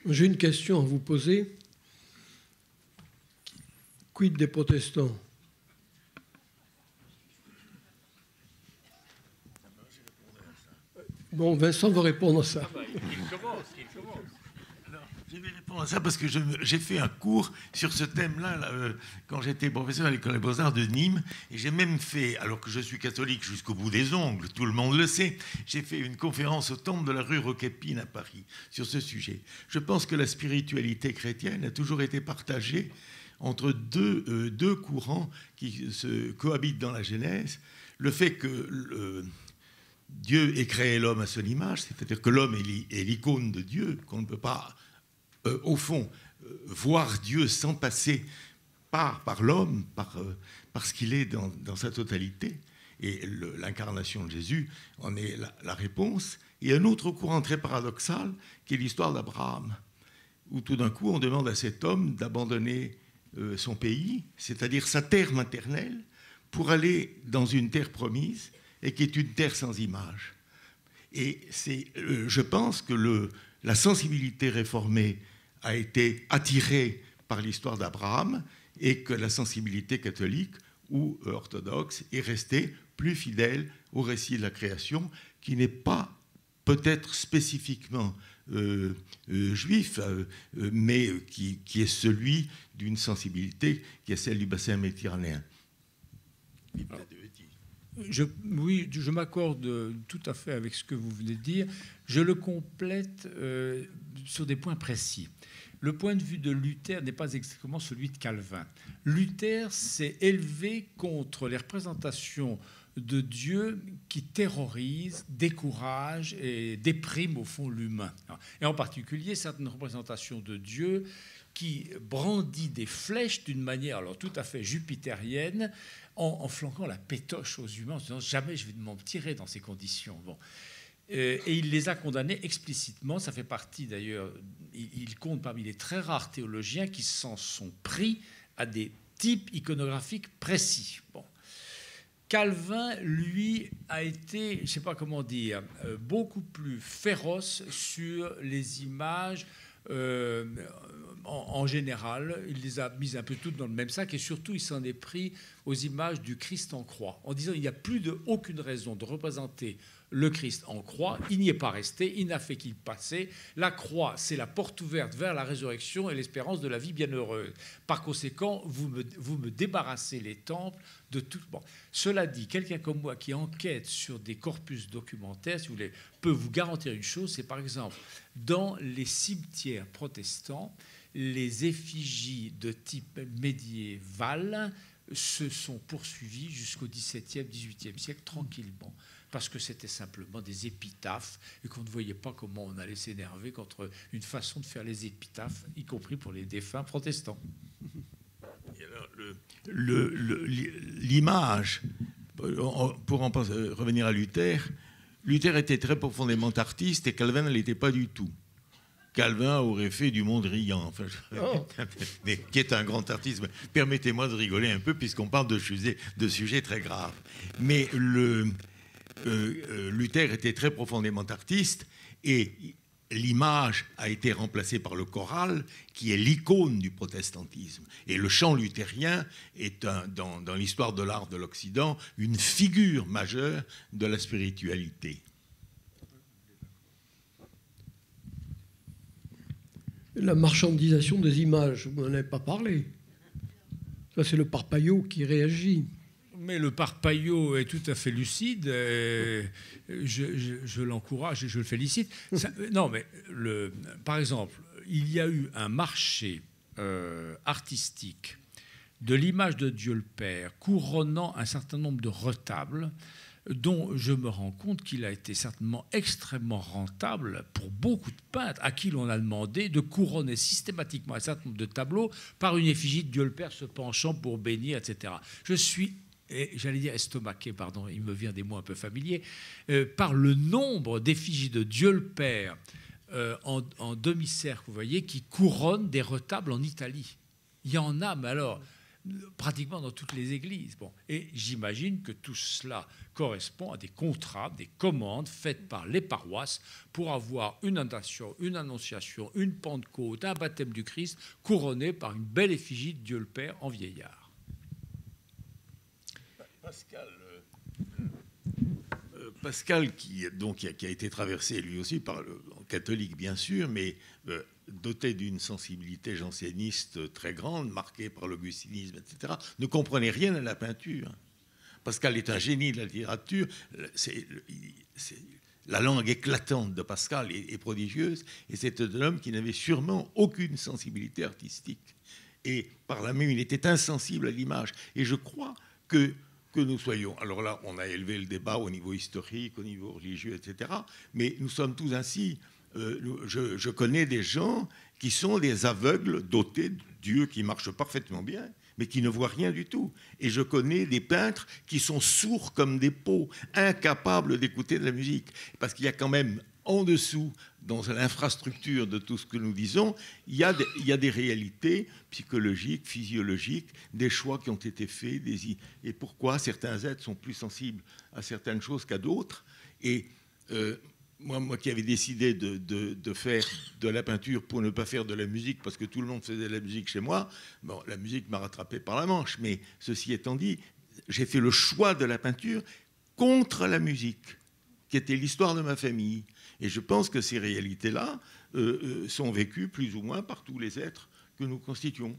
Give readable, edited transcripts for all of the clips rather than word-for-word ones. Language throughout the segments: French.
J'ai une question à vous poser. Quid des protestants? Bon, Vincent va répondre à ça. Il commence. Alors, je vais répondre à ça parce que j'ai fait un cours sur ce thème-là quand j'étais professeur à l'École des Beaux-Arts de Nîmes. Et j'ai même fait, alors que je suis catholique jusqu'au bout des ongles, tout le monde le sait, j'ai fait une conférence au temple de la rue Roquépine à Paris sur ce sujet. Je pense que la spiritualité chrétienne a toujours été partagée entre deux courants qui se cohabitent dans la Genèse. Le fait que Dieu ait créé l'homme à son image, c'est-à-dire que l'homme est l'icône de Dieu, qu'on ne peut pas, au fond, voir Dieu sans passer par l'homme, par ce qu'il est dans sa totalité. Et l'incarnation de Jésus en est la réponse. Et un autre courant très paradoxal, qui est l'histoire d'Abraham, où tout d'un coup on demande à cet homme d'abandonner son pays, c'est-à-dire sa terre maternelle, pour aller dans une terre promise, et qui est une terre sans image. Et je pense que la sensibilité réformée a été attirée par l'histoire d'Abraham, et que la sensibilité catholique ou orthodoxe est restée plus fidèle au récit de la création, qui n'est pas peut-être spécifiquement juif, mais qui est celui d'une sensibilité qui est celle du bassin méditerranéen. Oui, je m'accorde tout à fait avec ce que vous venez de dire. Je le complète sur des points précis. Le point de vue de Luther n'est pas exactement celui de Calvin. Luther s'est élevé contre les représentations de Dieu qui terrorisent, découragent et dépriment au fond l'humain. Et en particulier certaines représentations de Dieu qui brandit des flèches d'une manière alors tout à fait jupitérienne, en flanquant la pétoche aux humains, en se disant jamais je vais m'en tirer dans ces conditions. Bon. Et il les a condamnés explicitement. Ça fait partie d'ailleurs, il compte parmi les très rares théologiens qui s'en sont pris à des types iconographiques précis. Bon. Calvin, lui, a été, je ne sais pas comment dire, beaucoup plus féroce sur les images en général. Il les a mises un peu toutes dans le même sac et surtout, il s'en est pris aux images du Christ en croix, en disant qu'il n'y a plus aucune raison de représenter le Christ en croix. Il n'y est pas resté, il n'a fait qu'il passer. La croix, c'est la porte ouverte vers la résurrection et l'espérance de la vie bienheureuse. Par conséquent, vous me débarrassez les temples de tout. Bon. Cela dit, quelqu'un comme moi qui enquête sur des corpus documentaires, si vous voulez, peut vous garantir une chose, c'est par exemple, dans les cimetières protestants, les effigies de type médiéval se sont poursuivies jusqu'au XVIIe, XVIIIe siècle tranquillement, parce que c'était simplement des épitaphes et qu'on ne voyait pas comment on allait s'énerver contre une façon de faire les épitaphes, y compris pour les défunts protestants. Et alors, l'image, pour revenir à Luther, Luther était très profondément artiste et Calvin ne l'était pas du tout. Calvin aurait fait du Mondrian, enfin, mais qui est un grand artiste. Permettez-moi de rigoler un peu puisqu'on parle de sujets très graves. Mais Luther était très profondément artiste et l'image a été remplacée par le choral, qui est l'icône du protestantisme. Et le chant luthérien est, dans l'histoire de l'art de l'Occident, une figure majeure de la spiritualité. La marchandisation des images, vous n'en avez pas parlé. Ça, c'est le parpaillot qui réagit. Mais le parpaillot est tout à fait lucide. Je l'encourage et je le félicite. Non, mais par exemple, il y a eu un marché artistique de l'image de Dieu le Père couronnant un certain nombre de retables dont je me rends compte qu'il a été certainement extrêmement rentable pour beaucoup de peintres à qui l'on a demandé de couronner systématiquement un certain nombre de tableaux par une effigie de Dieu le Père se penchant pour bénir, etc. Je suis, j'allais dire estomaqué, pardon, il me vient des mots un peu familiers, par le nombre d'effigies de Dieu le Père en demi-cercle, vous voyez, qui couronnent des retables en Italie. Il y en a, mais alors... pratiquement dans toutes les églises. Bon. Et j'imagine que tout cela correspond à des contrats, des commandes faites par les paroisses pour avoir une annonciation, une Pentecôte, un baptême du Christ couronné par une belle effigie de Dieu le Père en vieillard. Pascal, qui a été traversé lui aussi par le catholique, bien sûr, mais doté d'une sensibilité janséniste très grande, marquée par l'augustinisme, etc., ne comprenait rien à la peinture. Pascal est un génie de la littérature. La langue éclatante de Pascal est prodigieuse, et c'est un homme qui n'avait sûrement aucune sensibilité artistique. Et par là même, il était insensible à l'image. Et je crois que nous soyons... Alors là, on a élevé le débat au niveau historique, au niveau religieux, etc. Mais nous sommes tous ainsi. Je connais des gens qui sont des aveugles dotés de Dieu, qui marchent parfaitement bien, mais qui ne voient rien du tout. Et je connais des peintres qui sont sourds comme des pots, incapables d'écouter de la musique. Parce qu'il y a quand même en dessous, dans l'infrastructure de tout ce que nous disons, il y a des réalités psychologiques, physiologiques, des choix qui ont été faits, et pourquoi certains êtres sont plus sensibles à certaines choses qu'à d'autres. Et moi qui avais décidé de faire de la peinture pour ne pas faire de la musique, parce que tout le monde faisait de la musique chez moi, bon, la musique m'a rattrapé par la manche. Mais ceci étant dit, j'ai fait le choix de la peinture contre la musique, qui était l'histoire de ma famille. Et je pense que ces réalités-là sont vécues plus ou moins par tous les êtres que nous constituons.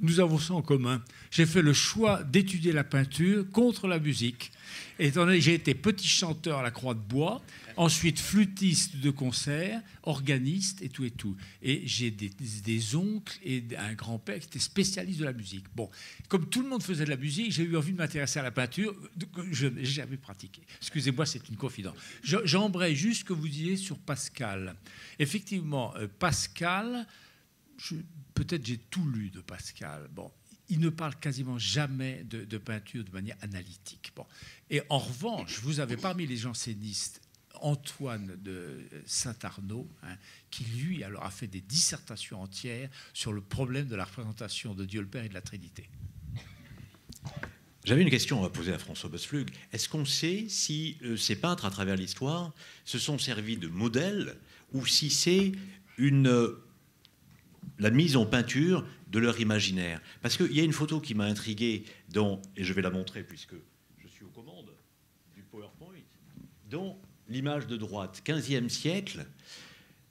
Nous avons ça en commun. J'ai fait le choix d'étudier la peinture contre la musique. Étant donné que j'ai été petit chanteur à la Croix de Bois, ensuite flûtiste de concert, organiste et tout et tout. Et j'ai des oncles et un grand-père qui était spécialiste de la musique. Bon, comme tout le monde faisait de la musique, j'ai eu envie de m'intéresser à la peinture. Je n'ai jamais pratiqué. Excusez-moi, c'est une confidence. J'embraye juste ce que vous disiez sur Pascal. Effectivement, Pascal... Peut-être j'ai tout lu de Pascal. Bon, il ne parle quasiment jamais de peinture de manière analytique. Bon. Et en revanche, vous avez parmi les jansénistes Antoine de Saint-Arnaud, qui lui alors a fait des dissertations entières sur le problème de la représentation de Dieu le Père et de la Trinité. J'avais une question à poser à François Bossflug. Est-ce qu'on sait si ces peintres, à travers l'histoire, se sont servis de modèles ou si c'est la mise en peinture de leur imaginaire? Parce qu'il y a une photo qui m'a intrigué et je vais la montrer puisque je suis aux commandes du PowerPoint, dans l'image de droite, 15e siècle,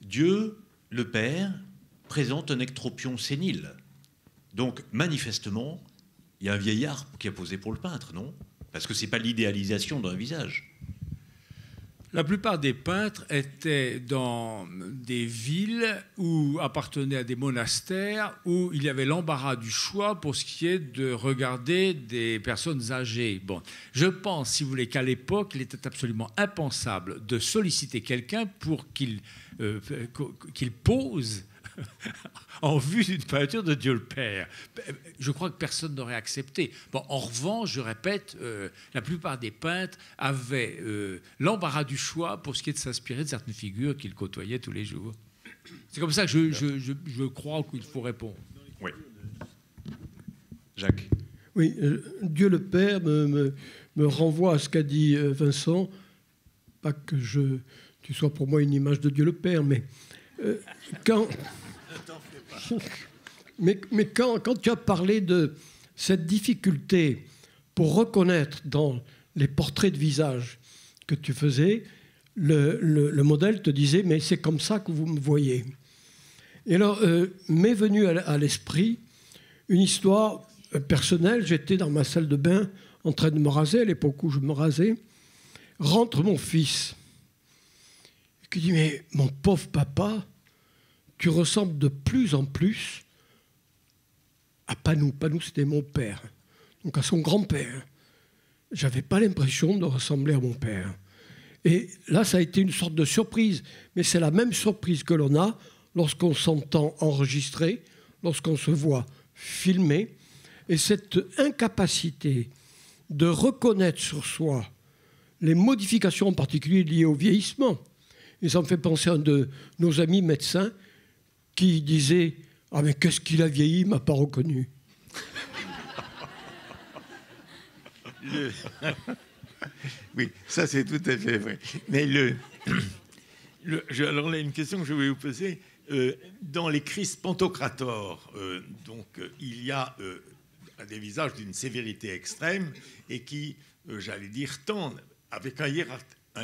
Dieu, le Père, présente un ectropion sénile. Donc, manifestement, il y a un vieillard qui a posé pour le peintre, non? Parce que ce n'est pas l'idéalisation d'un visage. La plupart des peintres étaient dans des villes où appartenaient à des monastères où il y avait l'embarras du choix pour ce qui est de regarder des personnes âgées. Bon, je pense, si vous voulez, qu'à l'époque, il était absolument impensable de solliciter quelqu'un pour qu'il pose en vue d'une peinture de Dieu le Père. Je crois que personne n'aurait accepté. Bon, en revanche, je répète, la plupart des peintres avaient l'embarras du choix pour ce qui est de s'inspirer de certaines figures qu'ils côtoyaient tous les jours. C'est comme ça que je crois qu'il faut répondre. Oui. Jacques. Oui, Dieu le Père me renvoie à ce qu'a dit Vincent. Pas que tu sois pour moi une image de Dieu le Père, mais quand tu as parlé de cette difficulté pour reconnaître dans les portraits de visage que tu faisais, le modèle te disait « mais c'est comme ça que vous me voyez ». Et alors, m'est venue à l'esprit une histoire personnelle. J'étais dans ma salle de bain en train de me raser, à l'époque où je me rasais. Rentre mon fils, qui dit « mais mon pauvre papa, tu ressembles de plus en plus à Panou. » Panou, c'était mon père, donc à son grand-père. J'avais pas l'impression de ressembler à mon père. Et là, ça a été une sorte de surprise. Mais c'est la même surprise que l'on a lorsqu'on s'entend enregistrer, lorsqu'on se voit filmer. Et cette incapacité de reconnaître sur soi les modifications en particulier liées au vieillissement. Et ça me fait penser à un de nos amis médecins qui disait « Ah mais qu'est-ce qu'il a vieilli, il ne m'a pas reconnu ». Oui, ça c'est tout à fait vrai. Mais alors là, une question que je vais vous poser. Dans les Christ Pantocrator, il y a des visages d'une sévérité extrême et qui, j'allais dire, tendent, avec un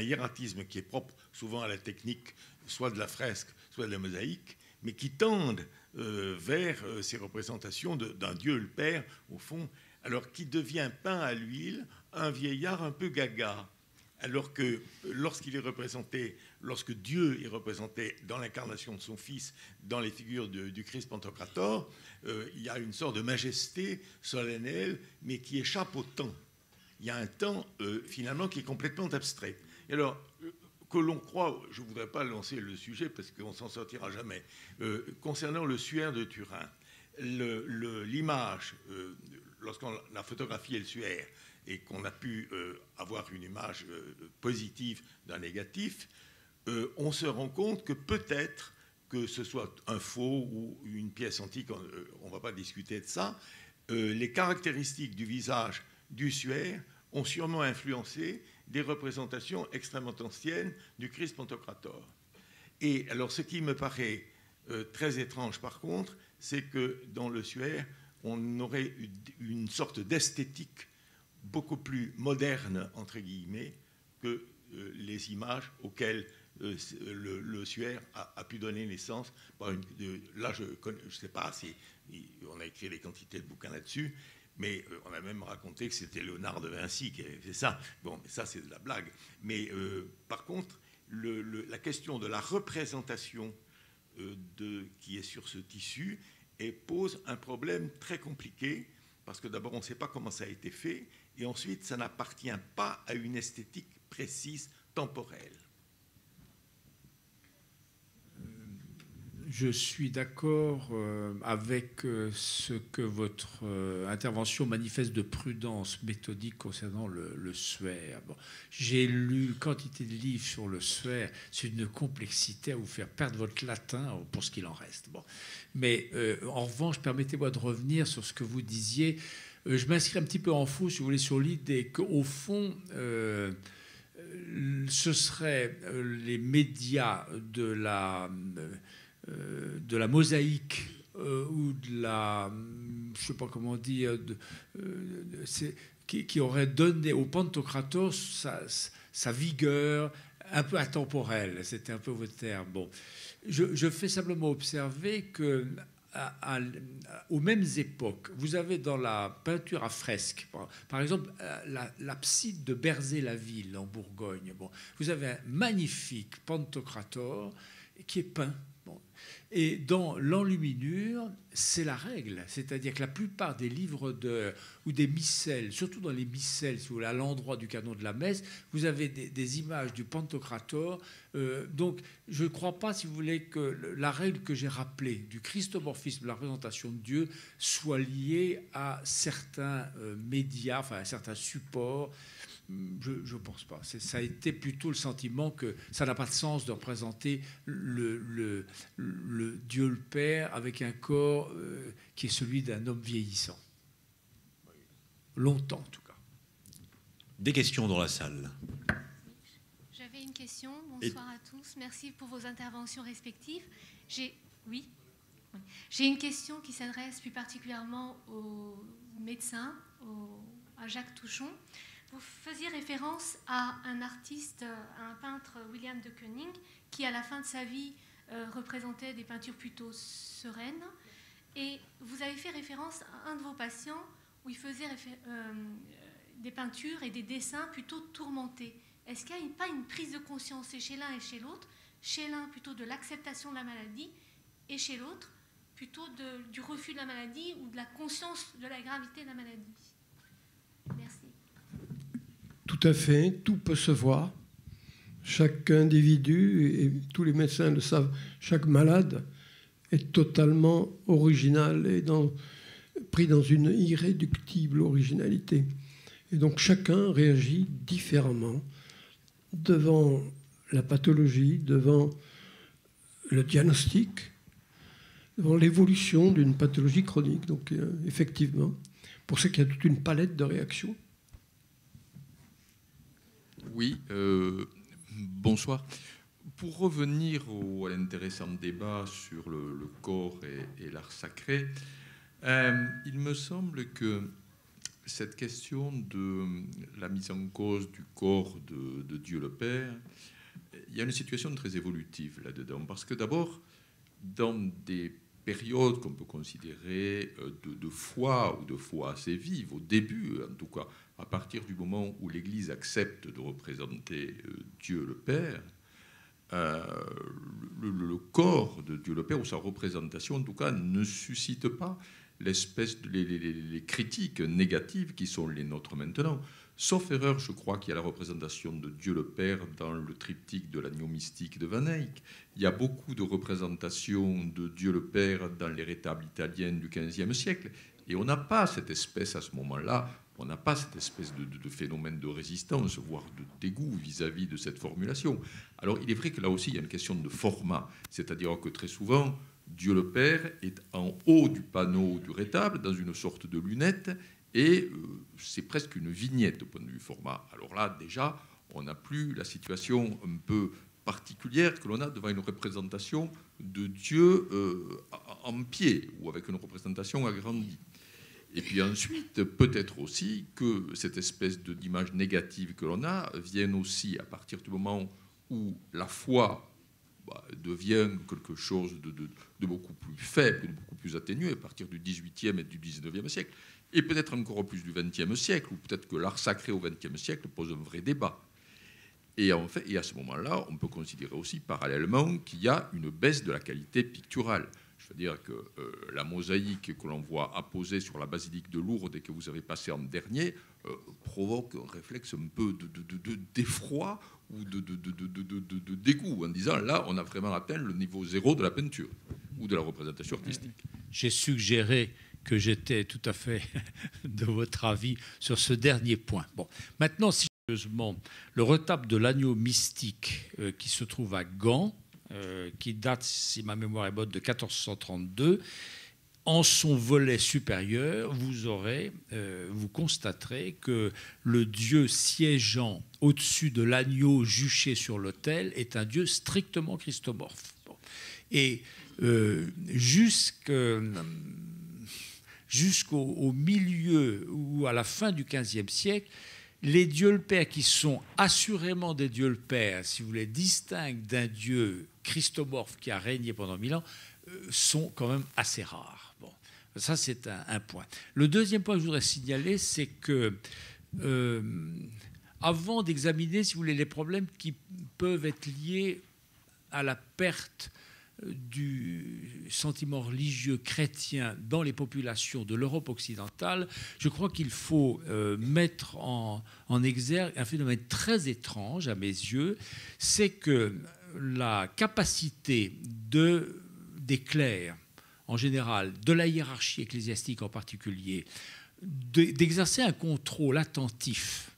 hiératisme qui est propre souvent à la technique, soit de la fresque, soit de la mosaïque, mais qui tendent vers ces représentations d'un Dieu le Père, au fond, alors qui devient peint à l'huile un vieillard un peu gaga. Alors que lorsque Dieu est représenté dans l'incarnation de son Fils, dans les figures du Christ Pantocrator, il y a une sorte de majesté solennelle, mais qui échappe au temps. Il y a un temps, finalement, qui est complètement abstrait. Et alors, que l'on croit, je ne voudrais pas lancer le sujet, parce qu'on ne s'en sortira jamais, concernant le suaire de Turin, l'image, lorsqu'on a photographié le suaire, et qu'on a pu avoir une image positive d'un négatif, on se rend compte que peut-être que ce soit un faux ou une pièce antique, on ne va pas discuter de ça, les caractéristiques du visage du suaire ont sûrement influencé des représentations extrêmement anciennes du Christ Pantocrator. Et alors ce qui me paraît très étrange par contre, c'est que dans le suaire, on aurait une sorte d'esthétique beaucoup plus moderne, entre guillemets, que les images auxquelles le suaire a pu donner naissance. Là, je ne sais pas si on a écrit des quantités de bouquins là-dessus, mais on a même raconté que c'était Léonard de Vinci qui avait fait ça. Bon, mais ça, c'est de la blague. Mais par contre, la question de la représentation qui est sur ce tissu pose un problème très compliqué, parce que d'abord, on ne sait pas comment ça a été fait, et ensuite, ça n'appartient pas à une esthétique précise, temporelle. Je suis d'accord avec ce que votre intervention manifeste de prudence méthodique concernant le suaire. Bon, j'ai lu quantité de livres sur le suaire, c'est une complexité à vous faire perdre votre latin pour ce qu'il en reste. Bon. Mais en revanche, permettez-moi de revenir sur ce que vous disiez. Je m'inscris un petit peu en faux, si vous voulez, sur l'idée qu'au fond, ce seraient les médias de la mosaïque ou de la, je ne sais pas comment dire, qui aurait donné au Pantocrator sa vigueur un peu intemporelle. C'était un peu votre terme. Bon, je fais simplement observer que aux mêmes époques, vous avez dans la peinture à fresque, par exemple, l'abside de Berzé-la-Ville en Bourgogne. Bon, vous avez un magnifique Pantocrator qui est peint. Bon. Et dans l'enluminure, c'est la règle. C'est-à-dire que la plupart des livres ou des missels, surtout dans les missels, si vous voulez, à l'endroit du canon de la messe, vous avez des images du Pantocrator. Donc, je ne crois pas, si vous voulez, que la règle que j'ai rappelée du christomorphisme, de la représentation de Dieu, soit liée à certains médias, enfin à certains supports. Je ne pense pas. Ça a été plutôt le sentiment que ça n'a pas de sens de représenter le Dieu le Père avec un corps qui est celui d'un homme vieillissant. Longtemps, en tout cas. Des questions dans la salle. J'avais une question. Bonsoir à tous. Merci pour vos interventions respectives. J'ai une question qui s'adresse plus particulièrement aux médecins, à Jacques Touchon. Vous faisiez référence à un artiste, à un peintre, William de Keuning, qui, à la fin de sa vie, représentait des peintures plutôt sereines. Et vous avez fait référence à un de vos patients où il faisait des peintures et des dessins plutôt tourmentés. Est-ce qu'il n'y a pas une prise de conscience chez l'un et chez l'autre? Chez l'un, plutôt de l'acceptation de la maladie, et chez l'autre, plutôt du refus de la maladie ou de la conscience de la gravité de la maladie? Merci. Tout à fait, tout peut se voir. Chaque individu, et tous les médecins le savent, chaque malade est totalement original et pris dans une irréductible originalité. Et donc chacun réagit différemment devant la pathologie, devant le diagnostic, devant l'évolution d'une pathologie chronique. Donc effectivement, pour ça qu'il y a toute une palette de réactions. Oui, bonsoir. Pour revenir à l'intéressant débat sur le corps et l'art sacré, il me semble que cette question de la mise en cause du corps de Dieu le Père, il y a une situation très évolutive là-dedans. Parce que d'abord, dans des périodes qu'on peut considérer de foi ou de foi assez vive, au début en tout cas, à partir du moment où l'Église accepte de représenter Dieu le Père, le corps de Dieu le Père, ou sa représentation en tout cas, ne suscite pas les critiques négatives qui sont les nôtres maintenant. Sauf erreur, je crois qu'il y a la représentation de Dieu le Père dans le triptyque de l'agneau mystique de Van Eyck. Il y a beaucoup de représentations de Dieu le Père dans les rétables italiennes du XVe siècle. Et on n'a pas cette espèce, à ce moment-là, on n'a pas cette espèce de phénomène de résistance, voire de dégoût vis-à-vis de cette formulation. Alors, il est vrai que là aussi, il y a une question de format. C'est-à-dire que très souvent, Dieu le Père est en haut du panneau du rétable, dans une sorte de lunette, et c'est presque une vignette au point de vue format. Alors là, déjà, on n'a plus la situation un peu particulière que l'on a devant une représentation de Dieu en pied, ou avec une représentation agrandie. Et puis ensuite, peut-être aussi que cette espèce d'image négative que l'on a vienne aussi à partir du moment où la foi devient quelque chose de beaucoup plus faible, de beaucoup plus atténué à partir du XVIIIe et du XIXe siècle, et peut-être encore plus du XXe siècle, ou peut-être que l'art sacré au XXe siècle pose un vrai débat. Et en fait, et à ce moment-là, on peut considérer aussi parallèlement qu'il y a une baisse de la qualité picturale. Je veux dire que la mosaïque que l'on voit apposée sur la basilique de Lourdes et que vous avez passée en dernier provoque un réflexe un peu d'effroi ou de dégoût, en disant là, on a vraiment atteint le niveau zéro de la peinture ou de la représentation artistique. J'ai suggéré que j'étais tout à fait de votre avis sur ce dernier point. Bon, maintenant, sérieusement, le retable de l'agneau mystique qui se trouve à Gand, qui date, si ma mémoire est bonne, de 1432, en son volet supérieur, vous constaterez que le dieu siégeant au-dessus de l'agneau juché sur l'autel est un dieu strictement christomorphe. Bon. Et jusqu'au milieu ou à la fin du XVe siècle, les dieux le Père, qui sont assurément des dieux le Père, si vous voulez, distincts d'un dieu christomorphe qui a régné pendant 1000 ans, sont quand même assez rares. Bon, ça, c'est un point. Le deuxième point que je voudrais signaler, c'est que avant d'examiner, si vous voulez, les problèmes qui peuvent être liés à la perte du sentiment religieux chrétien dans les populations de l'Europe occidentale, je crois qu'il faut mettre en exergue un phénomène très étrange à mes yeux, c'est que la capacité des clercs, en général, de la hiérarchie ecclésiastique en particulier, d'exercer un contrôle attentif,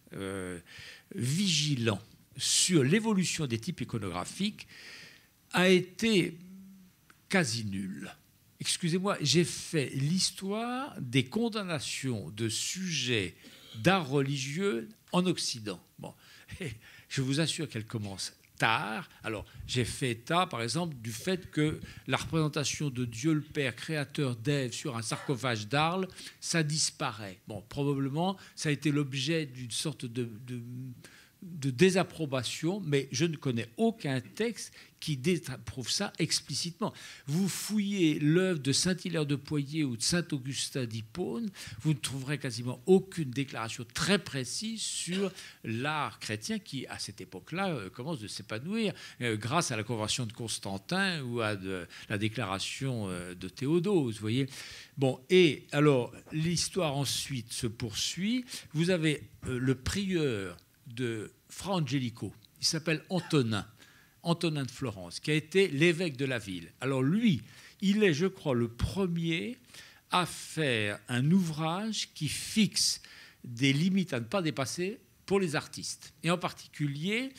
vigilant sur l'évolution des types iconographiques a été quasi nul. Excusez-moi, j'ai fait l'histoire des condamnations de sujets d'art religieux en Occident. Bon, je vous assure qu'elle commence tard. Alors, j'ai fait état, par exemple, du fait que la représentation de Dieu le Père, créateur d'Ève, sur un sarcophage d'Arles, ça disparaît. Bon, probablement, ça a été l'objet d'une sorte de désapprobation, mais je ne connais aucun texte qui désapprouve ça explicitement. Vous fouillez l'œuvre de Saint-Hilaire de Poitiers ou de Saint-Augustin d'Hippone, vous ne trouverez quasiment aucune déclaration très précise sur l'art chrétien qui, à cette époque-là, commence de s'épanouir grâce à la Convention de Constantin ou à la déclaration de Théodose, vous voyez. Bon, et alors, l'histoire ensuite se poursuit. Vous avez le prieur de Fra Angelico, il s'appelle Antonin de Florence, qui a été l'évêque de la ville. Alors lui, il est, je crois, le premier à faire un ouvrage qui fixe des limites à ne pas dépasser pour les artistes. Et en particulier,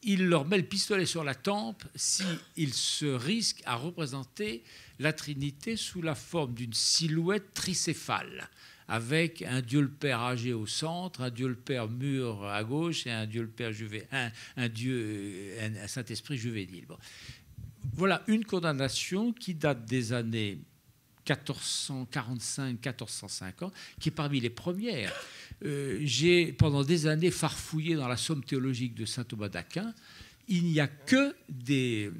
il leur met le pistolet sur la tempe s'ils se risquent à représenter la Trinité sous la forme d'une silhouette tricéphale, avec un Dieu le Père âgé au centre, un Dieu le Père mûr à gauche et un Dieu le Père un Saint-Esprit juvénile. Bon. Voilà une condamnation qui date des années 1445-1450, qui est parmi les premières. J'ai pendant des années farfouillé dans la somme théologique de saint Thomas d'Aquin. Il n'y a que des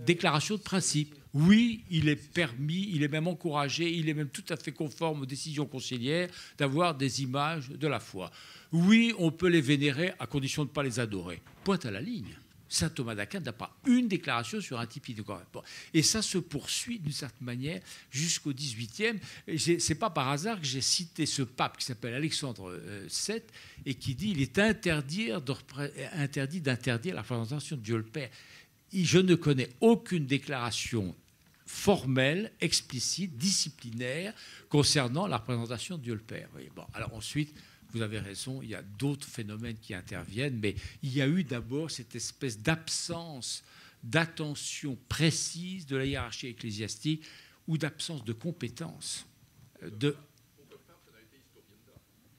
déclarations de principe. Oui, il est permis, il est même encouragé, il est même tout à fait conforme aux décisions conciliaires d'avoir des images de la foi. Oui, on peut les vénérer à condition de ne pas les adorer. Pointe à la ligne. Saint Thomas d'Aquin n'a pas une déclaration sur un type iconographe. Bon. Et ça se poursuit d'une certaine manière jusqu'au XVIIIe. C'est pas par hasard que j'ai cité ce pape qui s'appelle Alexandre VII et qui dit il est interdit d'interdire la représentation de Dieu le Père. Je ne connais aucune déclaration formelle, explicite, disciplinaire concernant la représentation de Dieu le Père. Oui, bon, alors ensuite, vous avez raison, il y a d'autres phénomènes qui interviennent, mais il y a eu d'abord cette espèce d'absence d'attention précise de la hiérarchie ecclésiastique ou d'absence de compétence.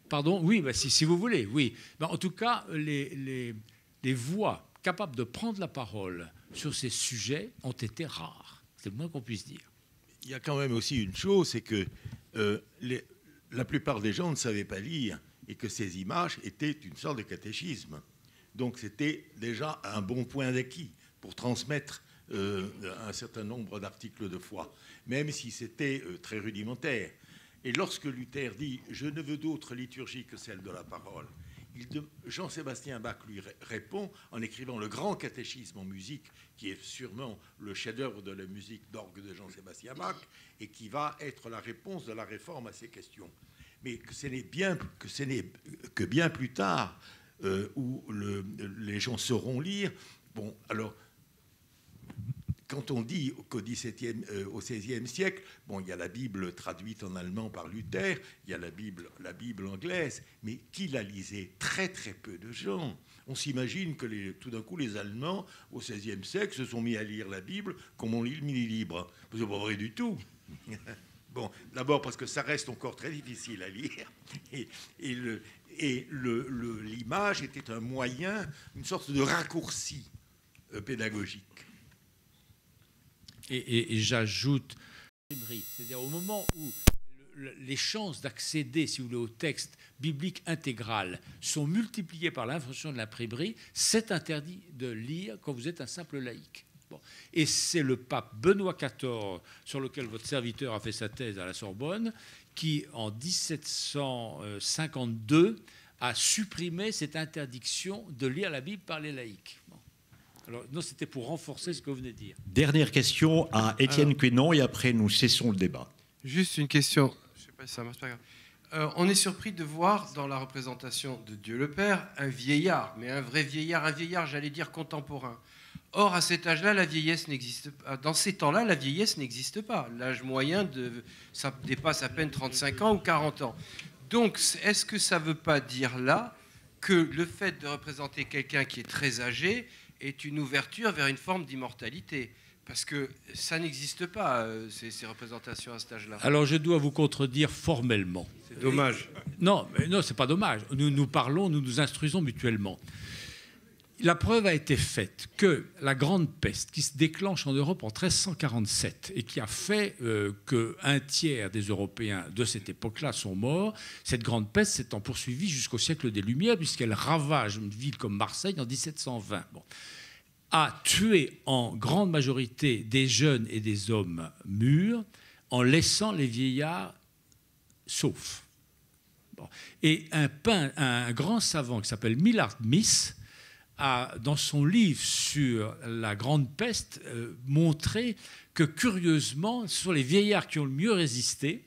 Pardon, oui, bah, si vous voulez, oui. Bah, en tout cas, les voix capables de prendre la parole sur ces sujets ont été rares. C'est le moins qu'on puisse dire. Il y a quand même aussi une chose, c'est que la plupart des gens ne savaient pas lire et que ces images étaient une sorte de catéchisme. Donc c'était déjà un bon point d'acquis pour transmettre un certain nombre d'articles de foi, même si c'était très rudimentaire. Et lorsque Luther dit « Je ne veux d'autre liturgie que celle de la parole », Jean-Sébastien Bach lui répond en écrivant le grand catéchisme en musique, qui est sûrement le chef-d'œuvre de la musique d'orgue de Jean-Sébastien Bach, et qui va être la réponse de la Réforme à ces questions. Mais que ce n'est que bien plus tard où les gens sauront lire. Bon, alors, quand on dit qu'au XVIe siècle, bon, il y a la Bible traduite en allemand par Luther, il y a la Bible anglaise, mais qui la lisait? Très très peu de gens. On s'imagine que tout d'un coup, les Allemands, au XVIe siècle, se sont mis à lire la Bible comme on lit le mini-libre. C'est pas vrai du tout. Bon, d'abord parce que ça reste encore très difficile à lire, et l'image était un moyen, une sorte de raccourci pédagogique. Et j'ajoute, c'est-à-dire au moment où les chances d'accéder, si vous voulez, au texte biblique intégral sont multipliées par l'invention de l'imprimerie, c'est interdit de lire quand vous êtes un simple laïc. Bon. Et c'est le pape Benoît XIV, sur lequel votre serviteur a fait sa thèse à la Sorbonne, qui, en 1752, a supprimé cette interdiction de lire la Bible par les laïcs. Bon. Alors, non, c'était pour renforcer ce que vous venez de dire. Dernière question à Étienne Quénon, et après nous cessons le débat. Juste une question. Je ne sais pas si ça marche, pas grave. On est surpris de voir dans la représentation de Dieu le Père un vieillard, mais un vrai vieillard, j'allais dire contemporain. Or, à cet âge-là, la vieillesse n'existe pas. Dans ces temps-là, la vieillesse n'existe pas. L'âge moyen, ça dépasse à peine 35 ans ou 40 ans. Donc, est-ce que ça ne veut pas dire là que le fait de représenter quelqu'un qui est très âgé est une ouverture vers une forme d'immortalité? Parce que ça n'existe pas, ces représentations à cet âge-là. Alors, je dois vous contredire formellement. C'est dommage. Non, c'est pas dommage. Nous parlons, nous nous instruisons mutuellement. La preuve a été faite que la grande peste qui se déclenche en Europe en 1347 et qui a fait qu'un tiers des Européens de cette époque-là sont morts, cette grande peste s'étant poursuivie jusqu'au siècle des Lumières puisqu'elle ravage une ville comme Marseille en 1720. Bon. A tué en grande majorité des jeunes et des hommes mûrs en laissant les vieillards saufs. Bon. Et un grand savant qui s'appelle Millard Miss a, dans son livre sur la grande peste, montré que, curieusement, ce sont les vieillards qui ont le mieux résisté,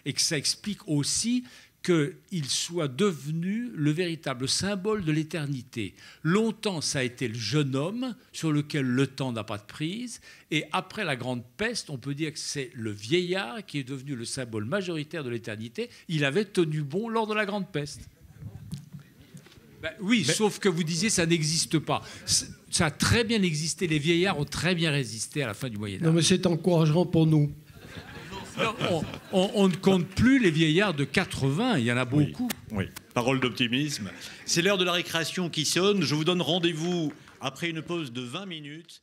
et que ça explique aussi qu'il soit devenu le véritable symbole de l'éternité. Longtemps, ça a été le jeune homme sur lequel le temps n'a pas de prise, et après la grande peste, on peut dire que c'est le vieillard qui est devenu le symbole majoritaire de l'éternité. Il avait tenu bon lors de la grande peste. Ben oui, mais sauf que vous disiez ça n'existe pas. Ça a très bien existé. Les vieillards ont très bien résisté à la fin du Moyen-Âge. Non, mais c'est encourageant pour nous. On ne compte plus les vieillards de 80, il y en a beaucoup. Oui, parole d'optimisme. C'est l'heure de la récréation qui sonne. Je vous donne rendez-vous après une pause de 20 minutes.